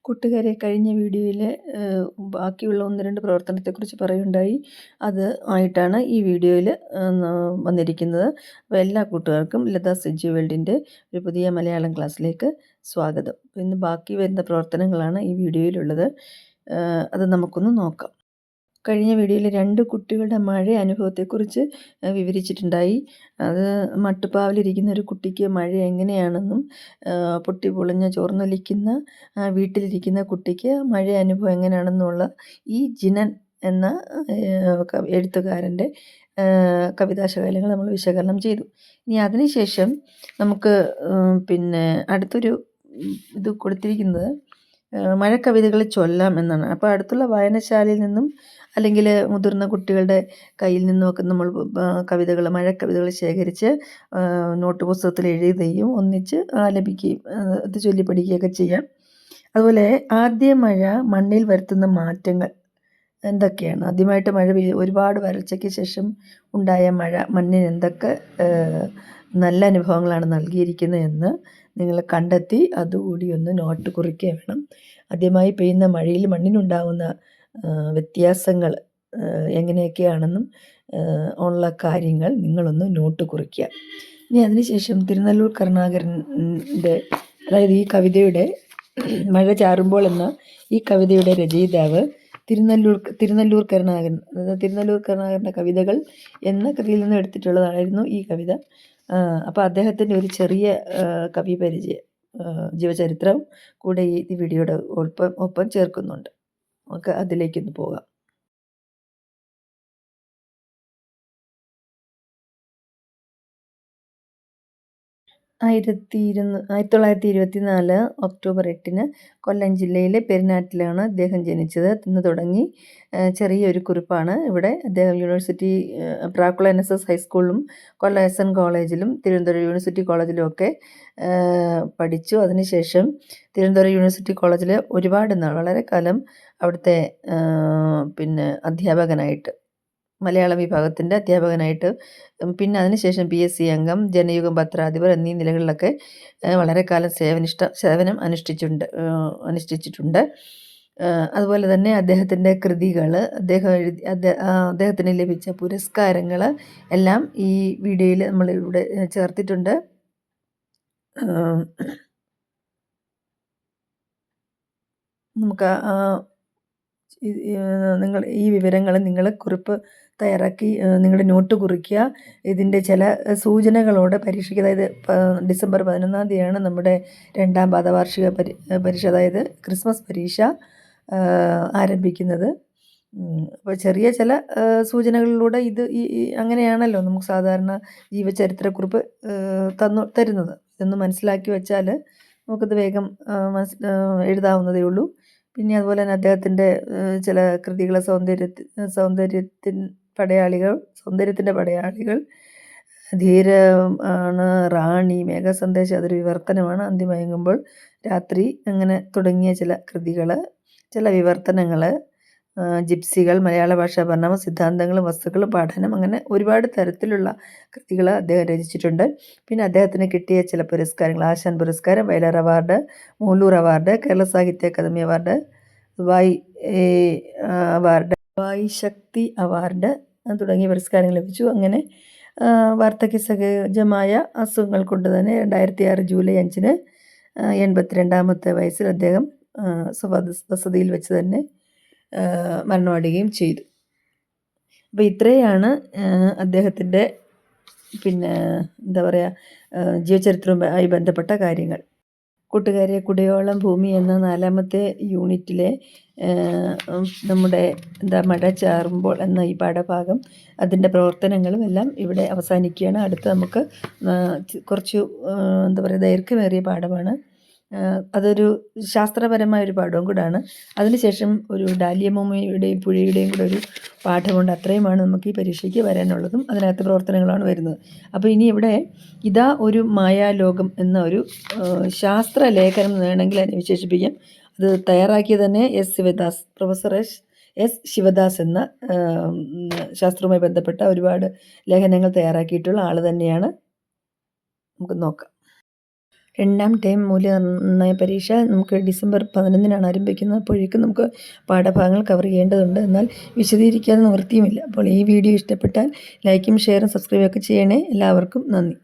കൂട്ടുകാരെ, കഴിഞ്ഞ വീഡിയോയിൽ ബാക്കിയുള്ള 1-2 പ്രവർത്തനത്തെക്കുറിച്ച് പറയുകയുണ്ടായി. അത് ആയിട്ടാണ് ഈ വീഡിയോയിൽ വന്നിരിക്കുന്നത്. അപ്പോൾ എല്ലാ കൂട്ടുകാർക്കും ലത സിജി വേൾഡിൻ്റെ ഒരു പുതിയ മലയാളം ക്ലാസ്സിലേക്ക് സ്വാഗതം. ഇന്ന് ബാക്കി വരുന്ന പ്രവർത്തനങ്ങളാണ് ഈ വീഡിയോയിലുള്ളത്. അത് നമുക്കൊന്ന് നോക്കാം. കഴിഞ്ഞ വീഡിയോയിൽ 2 കുട്ടികളുടെ മഴ അനുഭവത്തെക്കുറിച്ച് വിവരിച്ചിട്ടുണ്ടായി. അത് മട്ടുപ്പാവിലിരിക്കുന്ന ഒരു കുട്ടിക്ക് മഴ എങ്ങനെയാണെന്നും പൊട്ടിപ്പൊളിഞ്ഞ ചോർന്നൊലിക്കുന്ന വീട്ടിലിരിക്കുന്ന കുട്ടിക്ക് മഴ അനുഭവം എങ്ങനെയാണെന്നുള്ള ഈ ജിനൻ എന്ന എഴുത്തുകാരൻ്റെ കവിതാശകലങ്ങൾ നമ്മൾ വിശകലനം ചെയ്തു. ഇനി അതിനുശേഷം നമുക്ക് അടുത്തൊരു ഇത് കൊടുത്തിരിക്കുന്നത് മഴക്കവിതകൾ ചൊല്ലാം എന്നാണ്. അപ്പോൾ അടുത്തുള്ള വായനശാലയിൽ നിന്നും അല്ലെങ്കിൽ മുതിർന്ന കുട്ടികളുടെ കയ്യിൽ നിന്നുമൊക്കെ നമ്മൾ മഴക്കവിതകൾ ശേഖരിച്ച് നോട്ട് പുസ്തകത്തിൽ എഴുതുകയും ഒന്നിച്ച് ആലപിക്കുകയും അത് ചൊല്ലി പഠിക്കുകയൊക്കെ ചെയ്യാം. അതുപോലെ ആദ്യ മഴ മണ്ണിൽ വരുത്തുന്ന മാറ്റങ്ങൾ എന്തൊക്കെയാണ്? ആദ്യമായിട്ട് മഴ ഒരുപാട് വരൾച്ചയ്ക്ക് ശേഷം ഉണ്ടായ മഴ മണ്ണിന് എന്തൊക്കെ നല്ല അനുഭവങ്ങളാണ് നൽകിയിരിക്കുന്നത് എന്ന് നിങ്ങൾ കണ്ടെത്തി അതുകൂടി ഒന്ന് നോട്ട് കുറിക്കുക വേണം. ആദ്യമായി പെയ്യുന്ന മഴയിൽ മണ്ണിനുണ്ടാകുന്ന വ്യത്യാസങ്ങൾ എങ്ങനെയൊക്കെയാണെന്നും ഉള്ള കാര്യങ്ങൾ നിങ്ങളൊന്ന് നോട്ട് കുറിക്കുക. ഇനി അതിനുശേഷം തിരുനെല്ലൂർ കരുണാകരൻ്റെ, അതായത് ഈ കവിതയുടെ മഴ ചാറുമ്പോൾ എന്ന ഈ കവിതയുടെ രചയിതാവ് തിരുനെല്ലൂർ കരുണാകരൻ, അതായത് തിരുനെല്ലൂർ കരുണാകരൻ്റെ കവിതകൾ എന്ന കൃതിയിൽ നിന്ന് എടുത്തിട്ടുള്ളതായിരുന്നു ഈ കവിത. അപ്പോൾ അദ്ദേഹത്തിൻ്റെ ഒരു ചെറിയ കവി പരിചയം, ജീവചരിത്രം കൂടെ ഈ വീഡിയോയുടെ ഒപ്പം ചേർക്കുന്നുണ്ട്. നമുക്ക് അതിലേക്കൊന്ന് പോകാം. 1924 ഒക്ടോബർ 8 കൊല്ലം ജില്ലയിലെ പെരിനാട്ടിലാണ് അദ്ദേഹം ജനിച്ചത് എന്ന് തുടങ്ങി ചെറിയൊരു കുറിപ്പാണ് ഇവിടെ. അദ്ദേഹം പ്രാക്കുള NSS ഹൈസ്കൂളിലും കൊല്ലം SN കോളേജിലും തിരുവനന്തപുരം യൂണിവേഴ്സിറ്റി കോളേജിലും ഒക്കെ പഠിച്ചു. അതിനുശേഷം തിരുവനന്തപുരം യൂണിവേഴ്സിറ്റി കോളേജിൽ ഒരുപാട് നാൾ, വളരെ കാലം അവിടുത്തെ അധ്യാപകനായിട്ട്, മലയാളം വിഭാഗത്തിൻ്റെ അധ്യാപകനായിട്ട്, പിന്നെ അതിനുശേഷം PSC അംഗം, ജനയുഗം പത്രാധിപർ എന്നീ നിലകളിലൊക്കെ വളരെ കാലം സേവനം അനുഷ്ഠിച്ചിട്ടുണ്ട്. അതുപോലെ തന്നെ അദ്ദേഹത്തിൻ്റെ കൃതികൾ, അദ്ദേഹത്തിന് ലഭിച്ച പുരസ്കാരങ്ങൾ എല്ലാം ഈ വീഡിയോയിൽ നമ്മളിവിടെ ചേർത്തിട്ടുണ്ട്. നമുക്ക് നിങ്ങൾ ഈ വിവരങ്ങൾ നിങ്ങൾ കുറിപ്പ് തയ്യാറാക്കി നിങ്ങളുടെ നോട്ട് കുറിക്കുക. ഇതിൻ്റെ ചില സൂചനകളോടെ പരീക്ഷയ്ക്ക്, അതായത് ഡിസംബർ 11-ാം തീയതിയാണ് നമ്മുടെ 2ാം പാദവാർഷിക പരീക്ഷ, അതായത് ക്രിസ്മസ് പരീക്ഷ ആരംഭിക്കുന്നത്. അപ്പോൾ ചെറിയ ചില സൂചനകളിലൂടെ ഇത് അങ്ങനെയാണല്ലോ നമുക്ക് സാധാരണ ജീവചരിത്രക്കുറിപ്പ് തരുന്നത്. ഇതൊന്ന് മനസ്സിലാക്കി വെച്ചാൽ നമുക്കത് വേഗം എഴുതാവുന്നതേ ഉള്ളൂ. പിന്നെ അതുപോലെ തന്നെ അദ്ദേഹത്തിൻ്റെ ചില കൃതികളെ സൗന്ദര്യത്തിൻ്റെ പടയാളികൾ, ധീര ആണ്, റാണി, മേഘസന്ദേശം, അതൊരു വിവർത്തനമാണ്, അന്തിമയങ്ങുമ്പോൾ, രാത്രി, അങ്ങനെ തുടങ്ങിയ ചില കൃതികൾ, ചില വിവർത്തനങ്ങൾ, ജിപ്സികൾ, മലയാള ഭാഷാ പരിണാമം, സിദ്ധാന്തങ്ങളും വസ്തുക്കളും പഠനം, അങ്ങനെ ഒരുപാട് തരത്തിലുള്ള കൃതികൾ അദ്ദേഹം രചിച്ചിട്ടുണ്ട്. പിന്നെ അദ്ദേഹത്തിന് കിട്ടിയ ചില പുരസ്കാരങ്ങൾ: ആശാൻ പുരസ്കാരം, വയലാർ അവാർഡ്, മൂലൂർ അവാർഡ്, കേരള സാഹിത്യ അക്കാദമി അവാർഡ്, വായ് ശക്തി അവാർഡ് തുടങ്ങിയ പുരസ്കാരങ്ങൾ ലഭിച്ചു. അങ്ങനെ വാർദ്ധക്യ സഹജമായ അസുഖങ്ങൾ കൊണ്ട് തന്നെ 2006 ജൂലൈ 5 82-ാമത്തെ വയസ്സിൽ അദ്ദേഹം വസതിയിൽ വെച്ച് തന്നെ മരണമടയുകയും ചെയ്തു. അപ്പോൾ ഇത്രയാണ് അദ്ദേഹത്തിൻ്റെ ജീവചരിത്രവുമായി ബന്ധപ്പെട്ട കാര്യങ്ങൾ. കൂട്ടുകാരെ, കുടയോളം ഭൂമി എന്ന 4ാമത്തെ യൂണിറ്റിലെ നമ്മുടെ മഴ ചാറുമ്പോൾ എന്ന ഈ പാഠഭാഗം, അതിൻ്റെ പ്രവർത്തനങ്ങളും എല്ലാം ഇവിടെ അവസാനിക്കുകയാണ്. അടുത്ത് നമുക്ക് കുറച്ച് ദൈർഘ്യമേറിയ പാഠമാണ്. അതൊരു ശാസ്ത്രപരമായ ഒരു പാഠവും കൂടാണ്. അതിനുശേഷം ഒരു ഡാലിയമമ്മയുടെയും പുഴയുടെയും കൂടെ ഒരു പാഠമുണ്ട്. അത്രയുമാണ് നമുക്ക് ഈ പരീക്ഷയ്ക്ക് വരാനുള്ളതും. അതിനകത്ത് പ്രവർത്തനങ്ങളാണ് വരുന്നത്. അപ്പോൾ ഇനി ഇവിടെ ഇതാ ഒരു മായാലോകം എന്ന ഒരു ശാസ്ത്രലേഖനം വേണമെങ്കിൽ അതിനെ വിശേഷിപ്പിക്കാം. അത് തയ്യാറാക്കിയത് തന്നെ പ്രൊഫസർ എസ് ശിവദാസ് എന്ന ശാസ്ത്രവുമായി ബന്ധപ്പെട്ട ഒരുപാട് ലേഖനങ്ങൾ തയ്യാറാക്കിയിട്ടുള്ള ആൾ തന്നെയാണ്. നമുക്ക് നോക്കാം. രണ്ടാം ടേം മൂല്യനിർണ്ണയ പരീക്ഷ നമുക്ക് ഡിസംബർ 11-നാണ് ആരംഭിക്കുന്നത്. അപ്പോഴേക്കും നമുക്ക് പാഠഭാഗങ്ങൾ കവർ ചെയ്യേണ്ടതുണ്ട്. എന്നാൽ വിശദീകരിക്കാതെ നിവൃത്തിയുമില്ല. അപ്പോൾ ഈ വീഡിയോ ഇഷ്ടപ്പെട്ടാൽ ലൈക്കും ഷെയറും സബ്സ്ക്രൈബും ഒക്കെ ചെയ്യണേ. എല്ലാവർക്കും നന്ദി.